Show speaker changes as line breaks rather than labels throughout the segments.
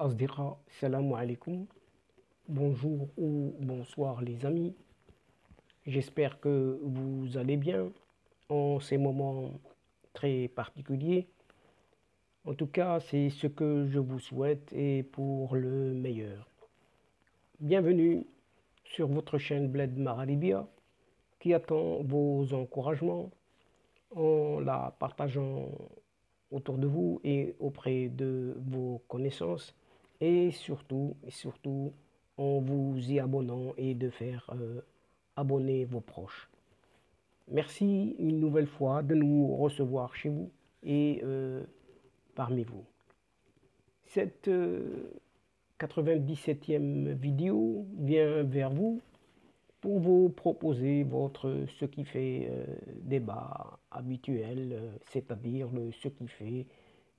Asdira, salam alaikum, bonjour ou bonsoir les amis. J'espère que vous allez bien en ces moments très particuliers. En tout cas, c'est ce que je vous souhaite et pour le meilleur. Bienvenue sur votre chaîne Bled Maralibia qui attend vos encouragements en la partageant autour de vous et auprès de vos connaissances et surtout en vous y abonnant et de faire abonner vos proches. Merci une nouvelle fois de nous recevoir chez vous et parmi vous. Cette 97e vidéo vient vers vous pour vous proposer votre ce qui fait débat habituel, c'est-à-dire le ce qui fait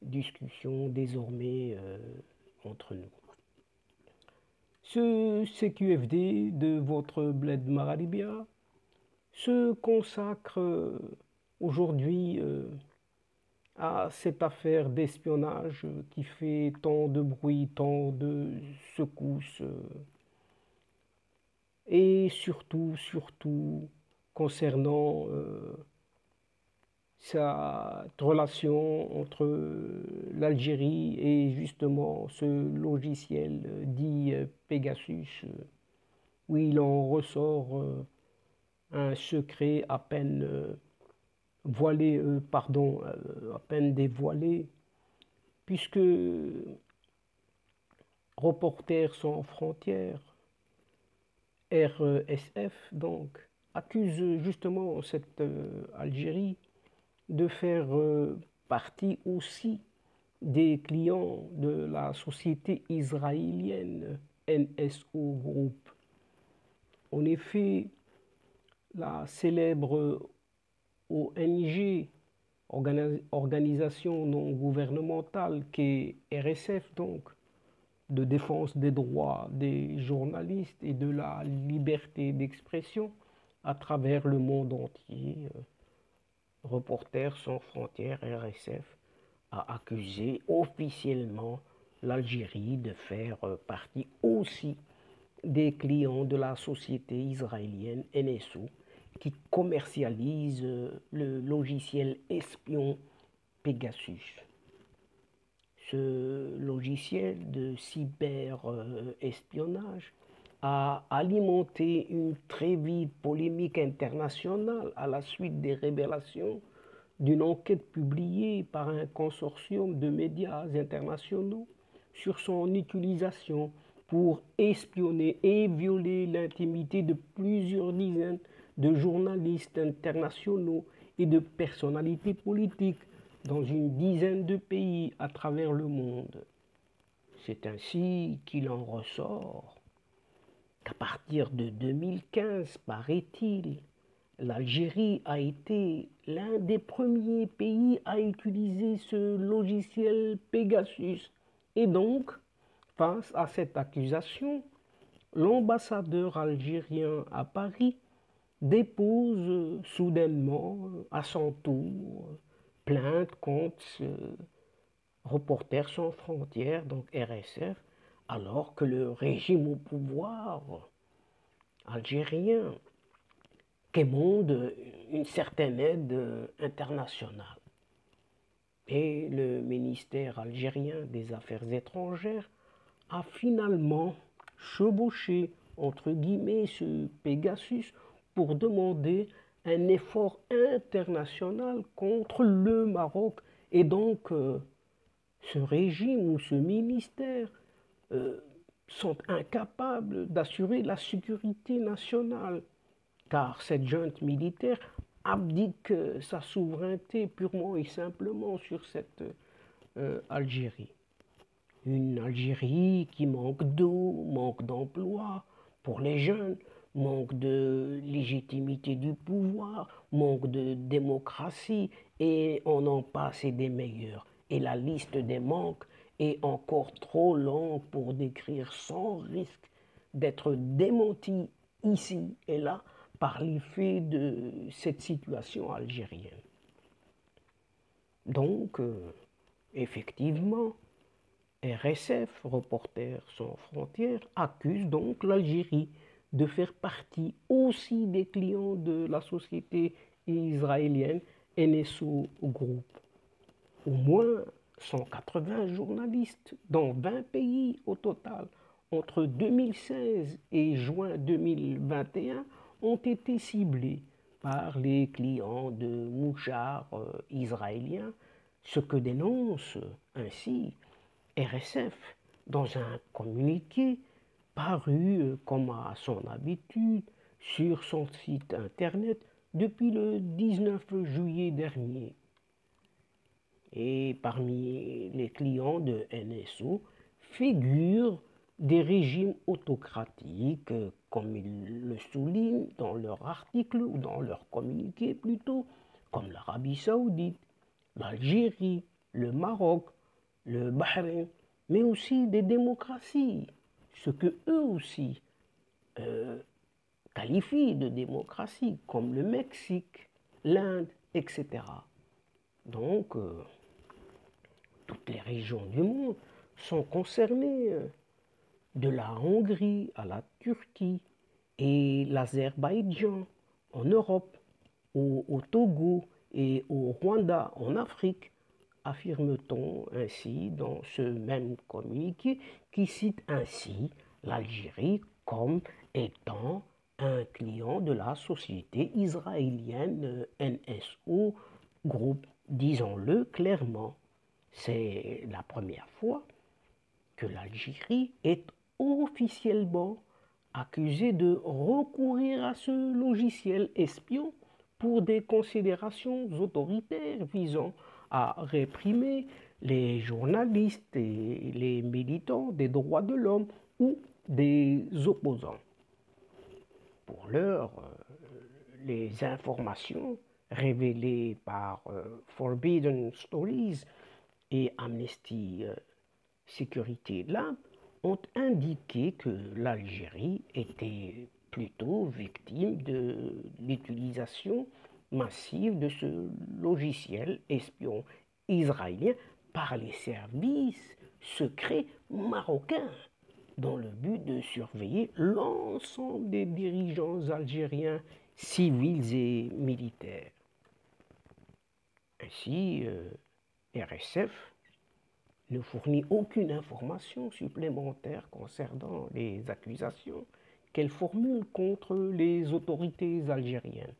discussion désormais entre nous. Ce CQFD de votre Bled Maralibia se consacre aujourd'hui à cette affaire d'espionnage qui fait tant de bruit, tant de secousses et surtout concernant sa relation entre l'Algérie et justement ce logiciel dit Pegasus, où il en ressort un secret à peine voilé, à peine dévoilé, puisque Reporters sans frontières, RSF, donc, accuse justement cette Algérie de faire partie aussi des clients de la société israélienne NSO Group. En effet, la célèbre ONG, organisation non gouvernementale, qui est RSF, donc, de défense des droits des journalistes et de la liberté d'expression à travers le monde entier, Reporters sans frontières, RSF, a accusé officiellement l'Algérie de faire partie aussi des clients de la société israélienne NSO qui commercialise le logiciel espion Pegasus. Ce logiciel de cyber-espionnage a alimenté une très vive polémique internationale à la suite des révélations d'une enquête publiée par un consortium de médias internationaux sur son utilisation pour espionner et violer l'intimité de plusieurs dizaines de journalistes internationaux et de personnalités politiques dans une dizaine de pays à travers le monde. C'est ainsi qu'il en ressort qu'à partir de 2015, paraît-il, l'Algérie a été l'un des premiers pays à utiliser ce logiciel Pegasus. Et donc, face à cette accusation, l'ambassadeur algérien à Paris dépose soudainement, à son tour, plainte contre Reporters sans frontières, donc RSF, alors que le régime au pouvoir algérien quémande une certaine aide internationale. Et le ministère algérien des Affaires étrangères a finalement chevauché, entre guillemets, ce Pegasus pour demander un effort international contre le Maroc. Et donc, ce régime ou ce ministère sont incapables d'assurer la sécurité nationale, car cette junte militaire abdique sa souveraineté purement et simplement sur cette Algérie. Une Algérie qui manque d'eau, manque d'emploi pour les jeunes, manque de légitimité du pouvoir, manque de démocratie, et on en passe et des meilleurs. Et la liste des manques est encore trop longue pour décrire sans risque d'être démenti ici et là par l'effet de cette situation algérienne. Donc, effectivement, RSF, Reporters sans frontières, accuse donc l'Algérie de faire partie aussi des clients de la société israélienne NSO Group. Au moins 180 journalistes dans 20 pays au total entre 2016 et juin 2021 ont été ciblés par les clients de mouchards israéliens, ce que dénonce ainsi RSF dans un communiqué paru comme à son habitude sur son site internet depuis le 19 juillet dernier. Et parmi les clients de NSO figurent des régimes autocratiques, comme ils le soulignent dans leur article ou dans leur communiqué plutôt, comme l'Arabie Saoudite, l'Algérie, le Maroc, le Bahreïn, mais aussi des démocraties, ce que eux aussi qualifient de démocratie, comme le Mexique, l'Inde, etc. Donc, toutes les régions du monde sont concernées, de la Hongrie à la Turquie et l'Azerbaïdjan en Europe, au Togo et au Rwanda en Afrique, affirme-t-on ainsi dans ce même communiqué qui cite ainsi l'Algérie comme étant un client de la société israélienne NSO Group. Disons-le clairement, c'est la première fois que l'Algérie est officiellement accusée de recourir à ce logiciel espion pour des considérations autoritaires visant à réprimer les journalistes et les militants des droits de l'homme ou des opposants. Pour l'heure, les informations révélées par Forbidden Stories et Amnesty Security Lab ont indiqué que l'Algérie était plutôt victime de l'utilisation massive de ce logiciel espion israélien par les services secrets marocains dans le but de surveiller l'ensemble des dirigeants algériens civils et militaires. Ainsi, RSF ne fournit aucune information supplémentaire concernant les accusations qu'elle formule contre les autorités algériennes.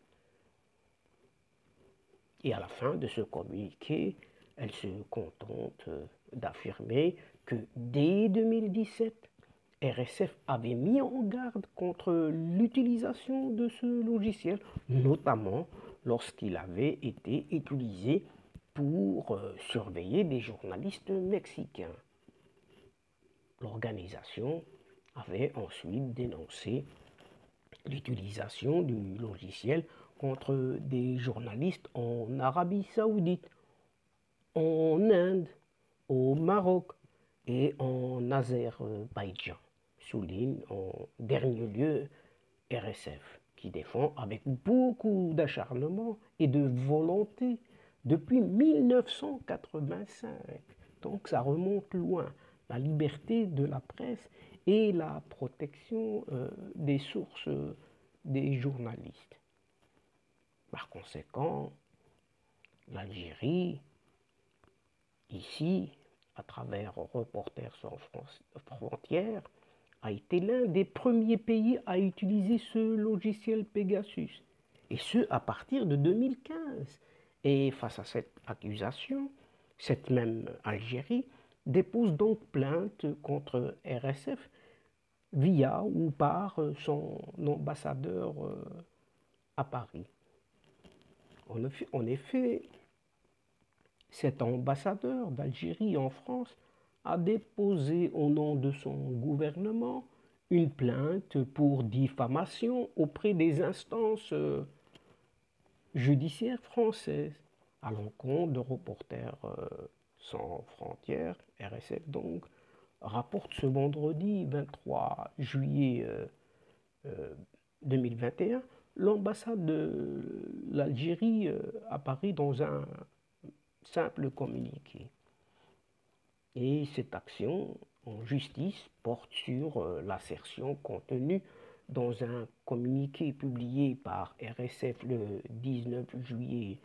Et à la fin de ce communiqué, elle se contente d'affirmer que dès 2017, RSF avait mis en garde contre l'utilisation de ce logiciel, notamment lorsqu'il avait été utilisé pour surveiller des journalistes mexicains. L'organisation avait ensuite dénoncé l'utilisation du logiciel contre des journalistes en Arabie Saoudite, en Inde, au Maroc et en Azerbaïdjan, souligne en dernier lieu RSF, qui défend avec beaucoup d'acharnement et de volonté depuis 1985. Donc ça remonte loin, la liberté de la presse et la protection des sources des journalistes. Par conséquent, l'Algérie, ici, à travers Reporters sans frontières, a été l'un des premiers pays à utiliser ce logiciel Pegasus, et ce à partir de 2015. Et face à cette accusation, cette même Algérie dépose donc plainte contre RSF via ou par son ambassadeur à Paris. En effet, cet ambassadeur d'Algérie en France a déposé au nom de son gouvernement une plainte pour diffamation auprès des instances judiciaires françaises à l'encontre de Reporters sans frontières, RSF donc, rapporte ce vendredi 23 juillet 2021 l'ambassade de l'Algérie à Paris dans un simple communiqué. Et cette action en justice porte sur l'assertion contenue dans un communiqué publié par RSF le 19 juillet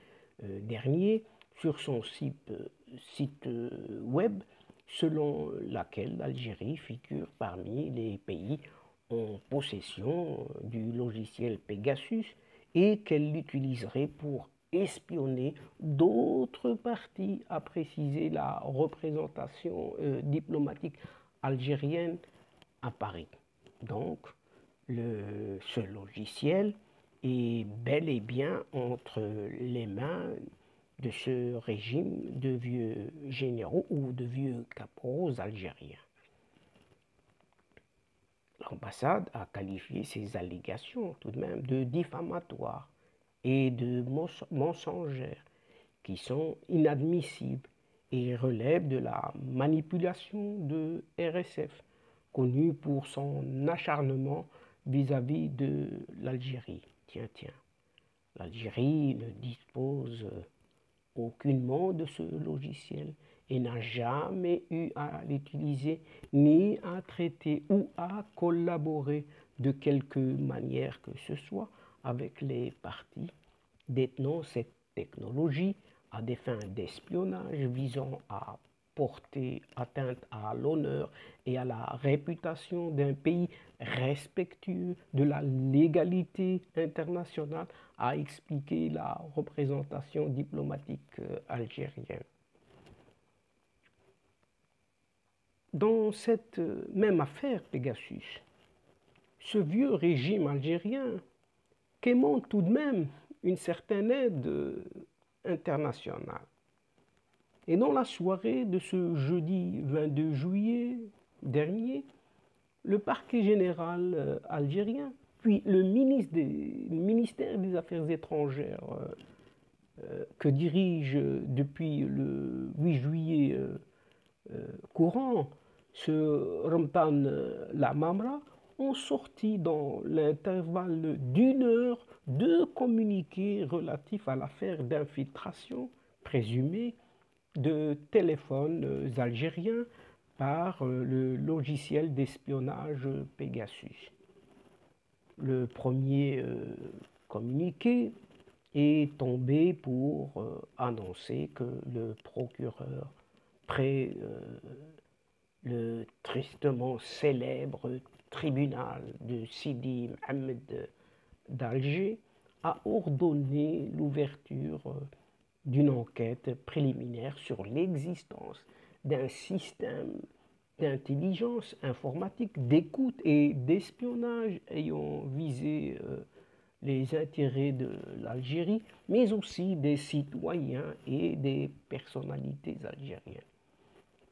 dernier sur son site web, selon laquelle l'Algérie figure parmi les pays en possession du logiciel Pegasus et qu'elle l'utiliserait pour espionner d'autres parties, a précisé la représentation diplomatique algérienne à Paris. Donc, ce logiciel est bel et bien entre les mains de ce régime de vieux généraux ou de vieux caporaux algériens. L'ambassade a qualifié ces allégations tout de même de diffamatoires et de mensongères qui sont inadmissibles et relèvent de la manipulation de RSF, connu pour son acharnement vis-à-vis de l'Algérie. Tiens, l'Algérie ne dispose aucunement de ce logiciel et n'a jamais eu à l'utiliser ni à traiter ou à collaborer de quelque manière que ce soit avec les partis détenant cette technologie à des fins d'espionnage visant à porter atteinte à l'honneur et à la réputation d'un pays respectueux de la légalité internationale, a expliqué la représentation diplomatique algérienne. Dans cette même affaire Pegasus, ce vieux régime algérien quémande tout de même une certaine aide internationale. Et dans la soirée de ce jeudi 22 juillet dernier, le parquet général algérien, puis le ministère des Affaires étrangères que dirige depuis le 8 juillet courant, ce Ramtan Lamamra, ont sorti dans l'intervalle d'une heure 2 communiqués relatifs à l'affaire d'infiltration présumée de téléphones algériens par le logiciel d'espionnage Pegasus. Le premier communiqué est tombé pour annoncer que le procureur près le tristement célèbre tribunal de Sidi Mohamed d'Alger a ordonné l'ouverture d'une enquête préliminaire sur l'existence d'un système d'intelligence informatique, d'écoute et d'espionnage ayant visé les intérêts de l'Algérie, mais aussi des citoyens et des personnalités algériennes.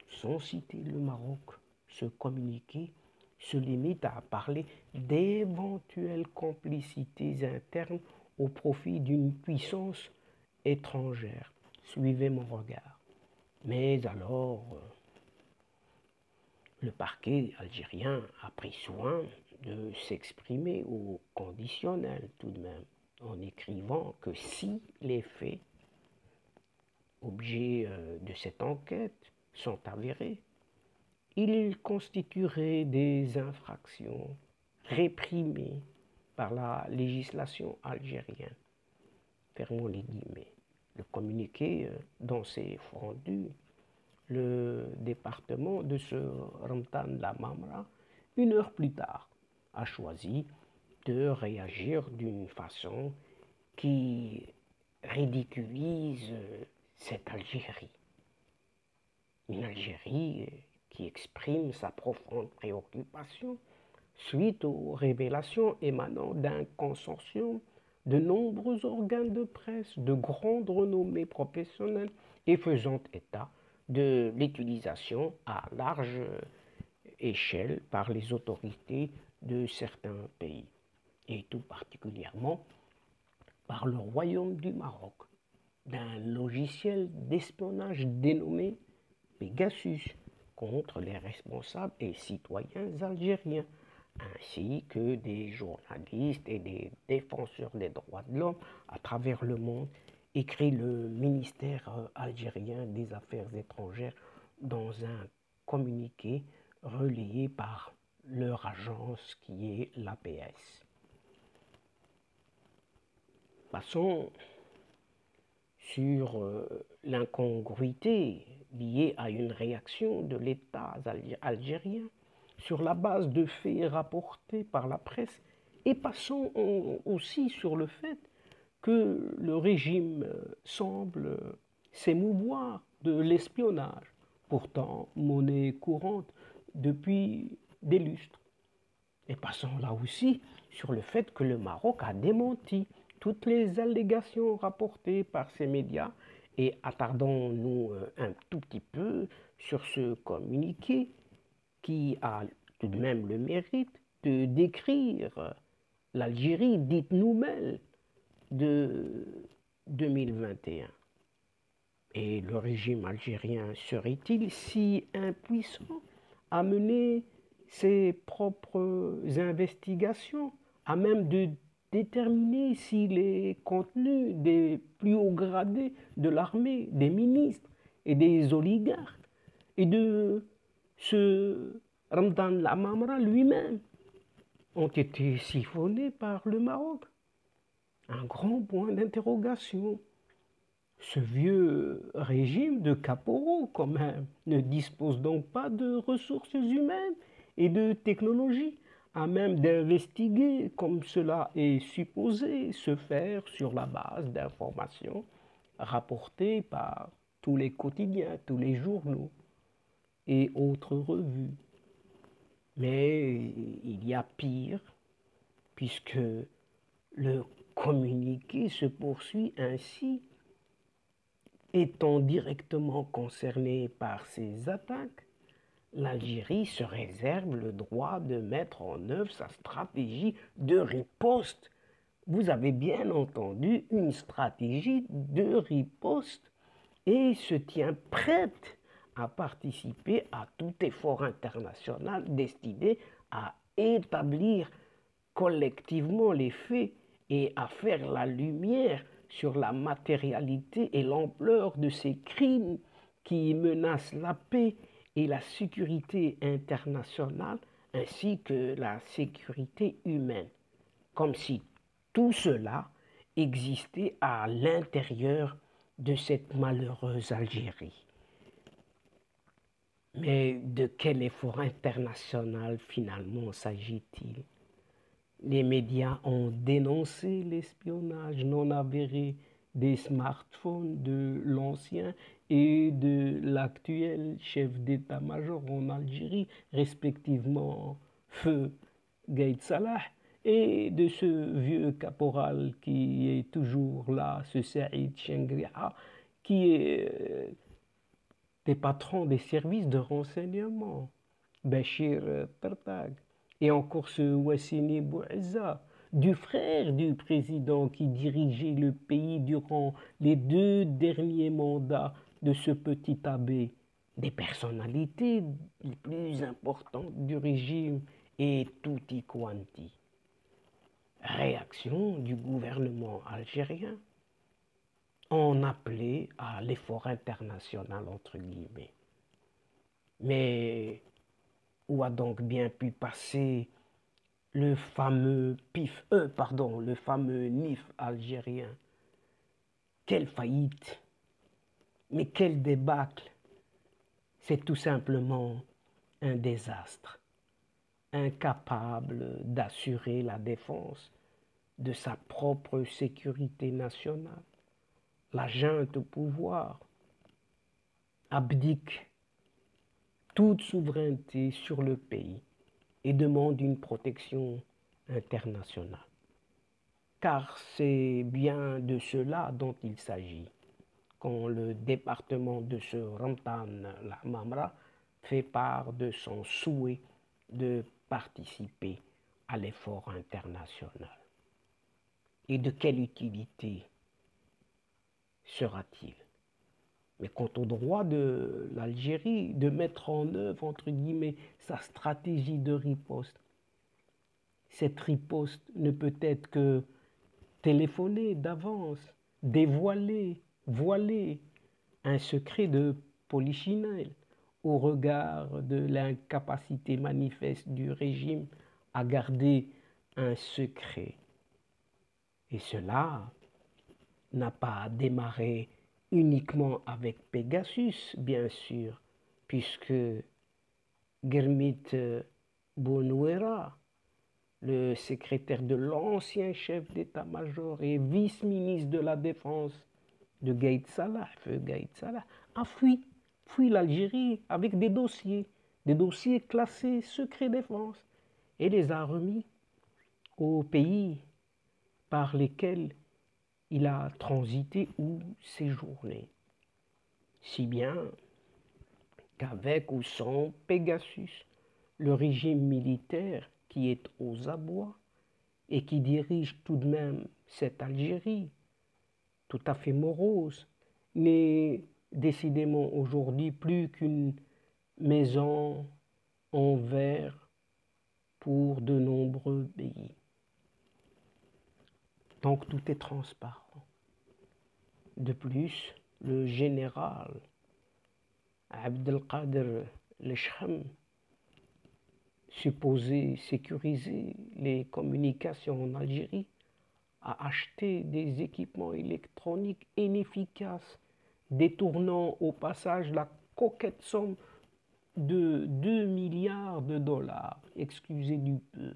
Sans citer le Maroc, ce communiqué se limite à parler d'éventuelles complicités internes au profit d'une puissance étrangère. Suivez mon regard. Mais alors, le parquet algérien a pris soin de s'exprimer au conditionnel tout de même, en écrivant que si les faits, objet de cette enquête, sont avérés, ils constitueraient des infractions réprimées par la législation algérienne. Fermons les guillemets. Le communiqué dont s'est rendu le département de ce Ramtan Lamamra, une heure plus tard, a choisi de réagir d'une façon qui ridiculise cette Algérie. Une Algérie qui exprime sa profonde préoccupation suite aux révélations émanant d'un consortium de nombreux organes de presse de grande renommée professionnelle et faisant état de l'utilisation à large échelle par les autorités de certains pays, et tout particulièrement par le Royaume du Maroc, d'un logiciel d'espionnage dénommé Pegasus contre les responsables et citoyens algériens, ainsi que des journalistes et des défenseurs des droits de l'homme à travers le monde, écrit le ministère algérien des Affaires étrangères dans un communiqué relayé par leur agence qui est l'APS. Passons sur l'incongruité liée à une réaction de l'État algérien sur la base de faits rapportés par la presse, et passons aussi sur le fait que le régime semble s'émouvoir de l'espionnage, pourtant monnaie courante depuis des lustres. Et passons là aussi sur le fait que le Maroc a démenti toutes les allégations rapportées par ces médias, et attardons-nous un tout petit peu sur ce communiqué qui a tout de même le mérite de décrire l'Algérie dite nouvelle de 2021. Et le régime algérien serait-il si impuissant à mener ses propres investigations, à même de déterminer si les contenus des plus hauts gradés de l'armée, des ministres et des oligarques, et de ce Ramdan Lamamra lui-même, ont été siphonnés par le Maroc? Un grand point d'interrogation. Ce vieux régime de caporaux, quand même, ne dispose donc pas de ressources humaines et de technologies à même d'investiguer comme cela est supposé se faire sur la base d'informations rapportées par tous les quotidiens, tous les journaux et autres revues. Mais il y a pire, puisque le communiqué se poursuit ainsi. Étant directement concernée par ces attaques, l'Algérie se réserve le droit de mettre en œuvre sa stratégie de riposte. Vous avez bien entendu, une stratégie de riposte, et se tient prête à participer à tout effort international destiné à établir collectivement les faits et à faire la lumière sur la matérialité et l'ampleur de ces crimes qui menacent la paix et la sécurité internationale, ainsi que la sécurité humaine, comme si tout cela existait à l'intérieur de cette malheureuse Algérie. Mais de quel effort international finalement s'agit-il? Les médias ont dénoncé l'espionnage non avéré des smartphones de l'ancien et de l'actuel chef d'état-major en Algérie, respectivement Feu Gaïd Salah, et de ce vieux caporal qui est toujours là, ce Saïd Chengria, qui est des patrons des services de renseignement, Bachir Tartag, et encore ce Wassini Bouazza, du frère du président qui dirigeait le pays durant les 2 derniers mandats de ce petit abbé, des personnalités les plus importantes du régime et tutti quanti. Réaction du gouvernement algérien, on appelait à l'effort international entre guillemets. Mais où a donc bien pu passer le fameux le fameux NIF algérien? Quelle faillite! Mais quel débâcle! C'est tout simplement un désastre, incapable d'assurer la défense de sa propre sécurité nationale. La junte au pouvoir abdique toute souveraineté sur le pays et demande une protection internationale. Car c'est bien de cela dont il s'agit quand le département de ce Ramdan Lamamra fait part de son souhait de participer à l'effort international. Et de quelle utilité sera-t-il? Mais quant au droit de l'Algérie de mettre en œuvre, entre guillemets, sa stratégie de riposte, cette riposte ne peut être que téléphoner d'avance, dévoiler, voiler un secret de polichinelle au regard de l'incapacité manifeste du régime à garder un secret. Et cela n'a pas démarré uniquement avec Pegasus, bien sûr, puisque Germit Bonouera, le secrétaire de l'ancien chef d'état-major et vice-ministre de la Défense de Gaïd Salah, feu Gaïd Salah, a fui l'Algérie avec des dossiers classés secret défense, et les a remis aux pays par lesquels il a transité ou séjourné. Si bien qu'avec ou sans Pegasus, le régime militaire qui est aux abois et qui dirige tout de même cette Algérie, tout à fait morose, n'est décidément aujourd'hui plus qu'une maison en verre pour de nombreux pays. Donc tout est transparent. De plus, le général Abdelkader Lecham, supposé sécuriser les communications en Algérie, a acheté des équipements électroniques inefficaces, détournant au passage la coquette somme de 2 milliards de dollars. Excusez du peu.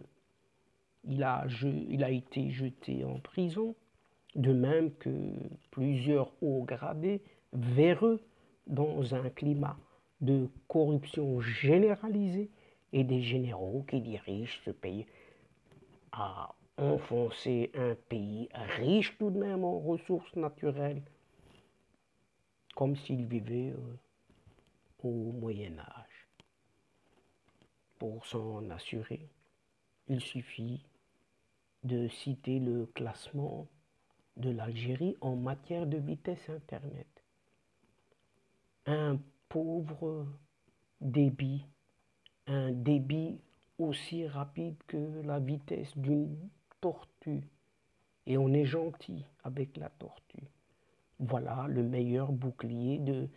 Il a été jeté en prison, de même que plusieurs hauts gradés véreux dans un climat de corruption généralisée et des généraux qui dirigent ce pays à enfoncer un pays riche tout de même en ressources naturelles, comme s'il vivait au Moyen Âge. Pour s'en assurer, il suffit de citer le classement de l'Algérie en matière de vitesse Internet. Un pauvre débit, un débit aussi rapide que la vitesse d'une tortue. Et on est gentil avec la tortue. Voilà le meilleur bouclier de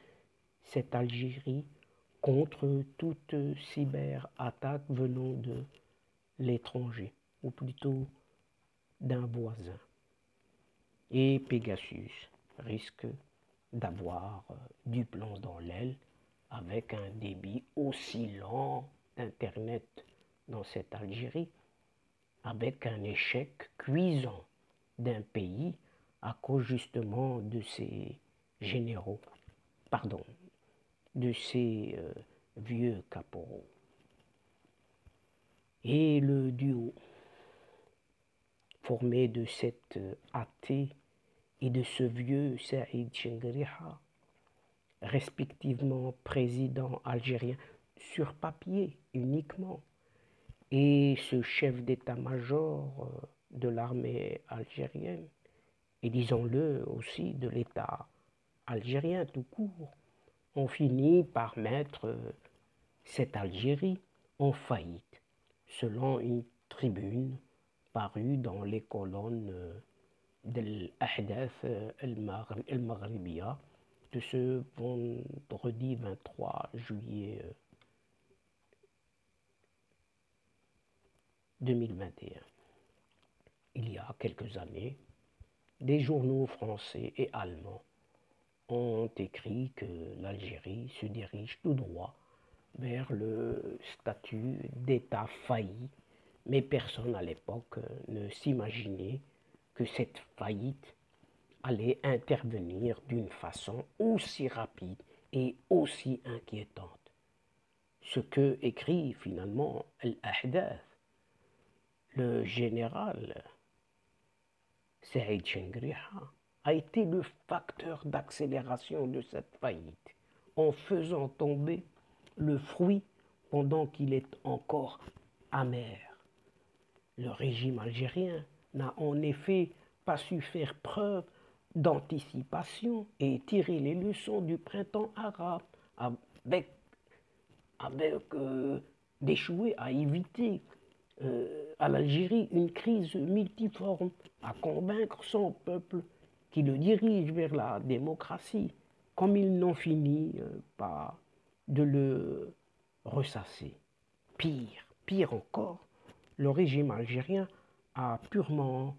cette Algérie contre toute cyberattaque venant de l'étranger, ou plutôt d'un voisin. Et Pegasus risque d'avoir du plomb dans l'aile avec un débit aussi lent d'Internet dans cette Algérie, avec un échec cuisant d'un pays à cause justement de ses généraux, pardon, de ces vieux caporaux. Et le duo formé de cet athée et de ce vieux Saïd Chengueriha, respectivement président algérien sur papier uniquement, et ce chef d'état-major de l'armée algérienne, et disons-le aussi de l'État algérien tout court, ont fini par mettre cette Algérie en faillite, selon une tribune parue dans les colonnes de l'Ahdath al-Maghribiya de ce vendredi 23 juillet 2021. Il y a quelques années, des journaux français et allemands ont écrit que l'Algérie se dirige tout droit vers le statut d'État failli, mais personne à l'époque ne s'imaginait que cette faillite allait intervenir d'une façon aussi rapide et aussi inquiétante. Ce que écrit finalement Al-Ahdath, le général Saïd Chengueriha, a été le facteur d'accélération de cette faillite, en faisant tomber le fruit pendant qu'il est encore amer. Le régime algérien n'a en effet pas su faire preuve d'anticipation et tirer les leçons du printemps arabe avec d'échouer à éviter à l'Algérie une crise multiforme, à convaincre son peuple qui le dirige vers la démocratie, comme ils n'ont fini par de le ressasser. Pire encore, le régime algérien a purement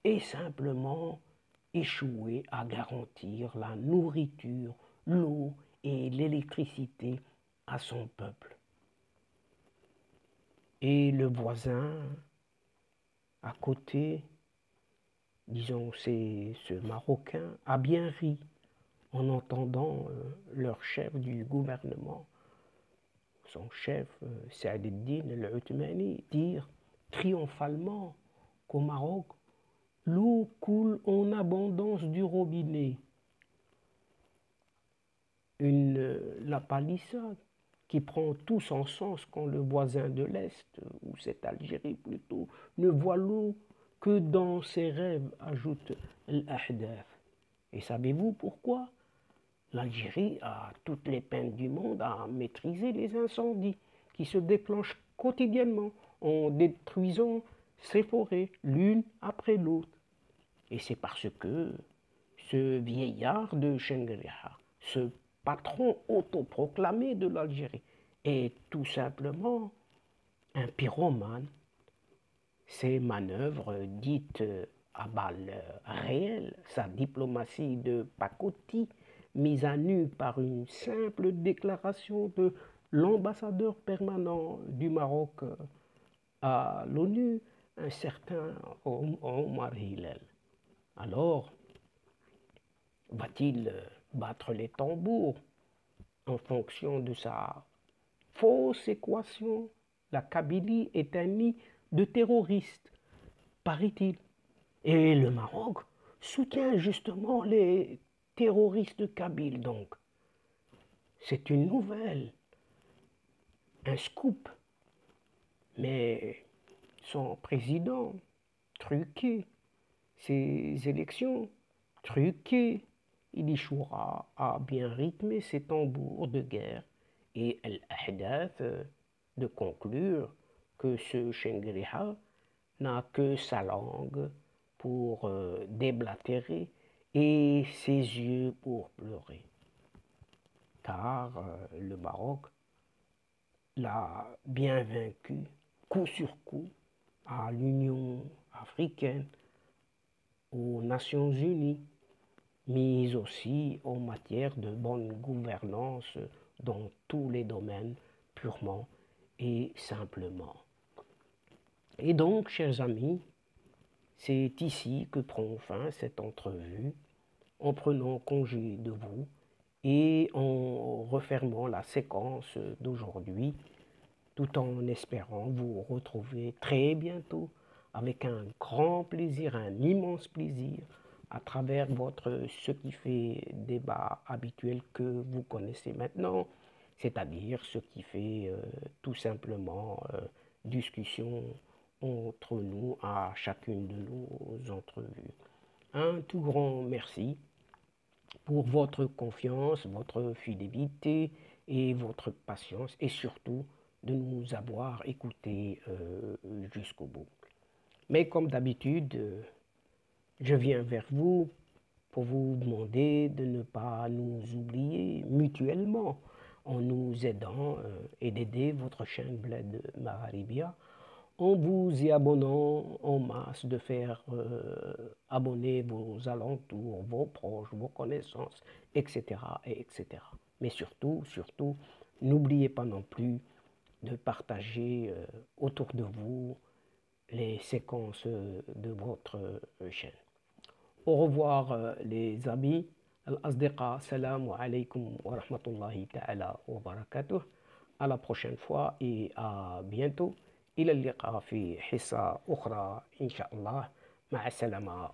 et simplement échoué à garantir la nourriture, l'eau et l'électricité à son peuple. Et le voisin à côté, disons c'est ce Marocain, a bien ri en entendant leur chef du gouvernement, son chef Saad el-Din el-Othmani, dire triomphalement qu'au Maroc, l'eau coule en abondance du robinet. La palissade qui prend tout son sens quand le voisin de l'Est, ou cette Algérie plutôt, ne voit l'eau que dans ses rêves, ajoute l'Ahdaf. Et savez-vous pourquoi? L'Algérie a toutes les peines du monde à maîtriser les incendies qui se déclenchent quotidiennement en détruisant ses forêts l'une après l'autre. Et c'est parce que ce vieillard de Chengueria, ce patron autoproclamé de l'Algérie, est tout simplement un pyromane. Ses manœuvres dites à balles réelles, sa diplomatie de pacotille, mise à nu par une simple déclaration de l'ambassadeur permanent du Maroc à l'ONU, un certain Omar Hillel. Alors, va-t-il battre les tambours en fonction de sa fausse équation? La Kabylie est un nid de terroristes, paraît-il. Et le Maroc soutient justement les terroristes kabyles, donc. C'est une nouvelle, un scoop. Mais son président, truqué, ses élections, truquées, il échouera à bien rythmer ses tambours de guerre et Al-Ahdaf de conclure que ce Shengriha n'a que sa langue pour déblatérer et ses yeux pour pleurer. Car le Maroc l'a bien vaincu coup sur coup à l'Union africaine, aux Nations unies, mais aussi en matière de bonne gouvernance dans tous les domaines purement et simplement. Et donc, chers amis, c'est ici que prend fin cette entrevue, en prenant congé de vous et en refermant la séquence d'aujourd'hui, tout en espérant vous retrouver très bientôt avec un grand plaisir, un immense plaisir, à travers votre ce qui fait débat habituel que vous connaissez maintenant, c'est-à-dire ce qui fait tout simplement discussion entre nous à chacune de nos entrevues. Un tout grand merci pour votre confiance, votre fidélité et votre patience et surtout de nous avoir écoutés jusqu'au bout. Mais comme d'habitude, je viens vers vous pour vous demander de ne pas nous oublier mutuellement en nous aidant et d'aider votre chaîne Bled Magharibia en vous y abonnant en masse, de faire abonner vos alentours, vos proches, vos connaissances, etc., etc. Mais surtout, n'oubliez pas non plus de partager autour de vous les séquences de votre chaîne. Au revoir les amis. Al-Asdiqa, salam alaykum wa rahmatullahi ta'ala wa barakatuh. À la prochaine fois et à bientôt. إلى اللقاء في حصة أخرى إن شاء الله. مع السلامة.